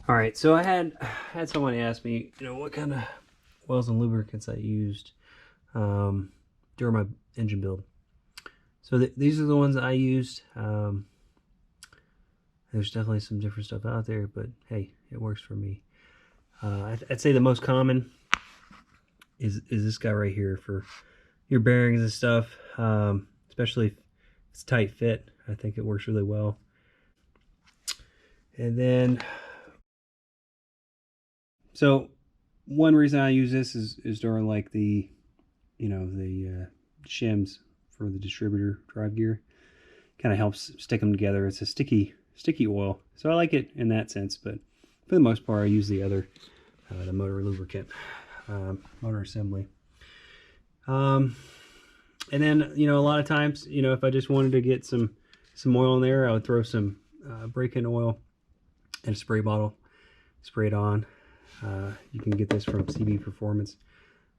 All right, so I had someone ask me, what kind of oils and lubricants I used during my engine build. So these are the ones I used. There's definitely some different stuff out there, but hey, it works for me. I'd say the most common is this guy right here for your bearings and stuff, especially if it's tight fit. I think it works really well. And then, so one reason I use this is during like the, the shims for the distributor drive gear. Kind of helps stick them together. It's a sticky oil, so I like it in that sense. But for the most part, I use the other, the motor lubricant, motor assembly. And then a lot of times, if I just wanted to get some oil in there, I would throw some break-in oil in a spray bottle, spray it on. You can get this from CB Performance.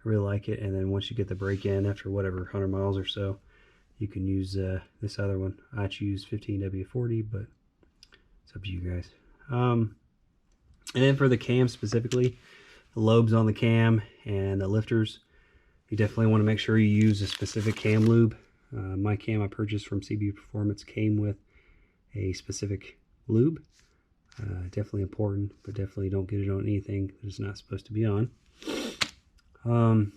I really like it. And then once you get the break-in, after whatever 100 miles or so, you can use this other one. I choose 15W40, but it's up to you guys. And then for the cam specifically, the lobes on the cam and the lifters, you definitely want to make sure you use a specific cam lube. My cam I purchased from CB Performance came with a specific lube. Definitely important, but definitely don't get it on anything that it's not supposed to be on. And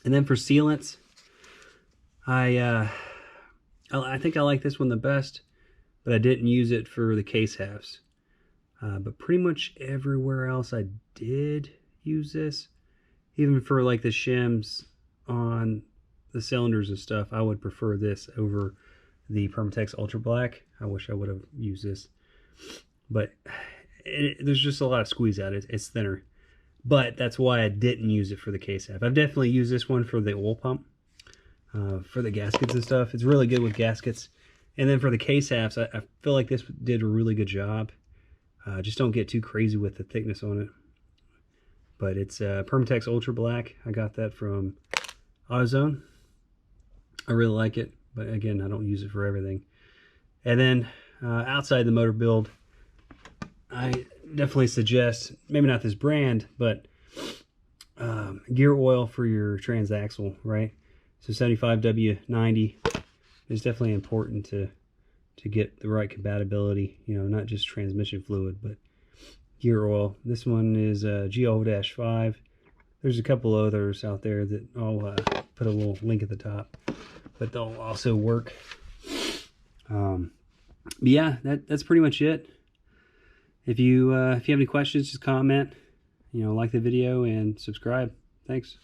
then for sealants, I think I like this one the best, but I didn't use it for the case halves. But pretty much everywhere else I did use this. Even for like the shims on the cylinders and stuff, I would prefer this over the Permatex Ultra Black. I wish I would have used this. But there's just a lot of squeeze out. It's thinner. But that's why I didn't use it for the case half. I've definitely used this one for the oil pump. For the gaskets and stuff. It's really good with gaskets. And then for the case halves, I feel like this did a really good job. Just don't get too crazy with the thickness on it. But it's Permatex Ultra Black. I got that from AutoZone. I really like it, but again, I don't use it for everything. And then outside the motor build, I definitely suggest, maybe not this brand, but gear oil for your transaxle, right? So 75W90 is definitely important to get the right compatibility, not just transmission fluid, but gear oil. This one is GO-5. There's a couple others out there that I'll put a little link at the top, but they'll also work. But yeah, that's pretty much it. If you have any questions, just comment, like the video and subscribe. Thanks.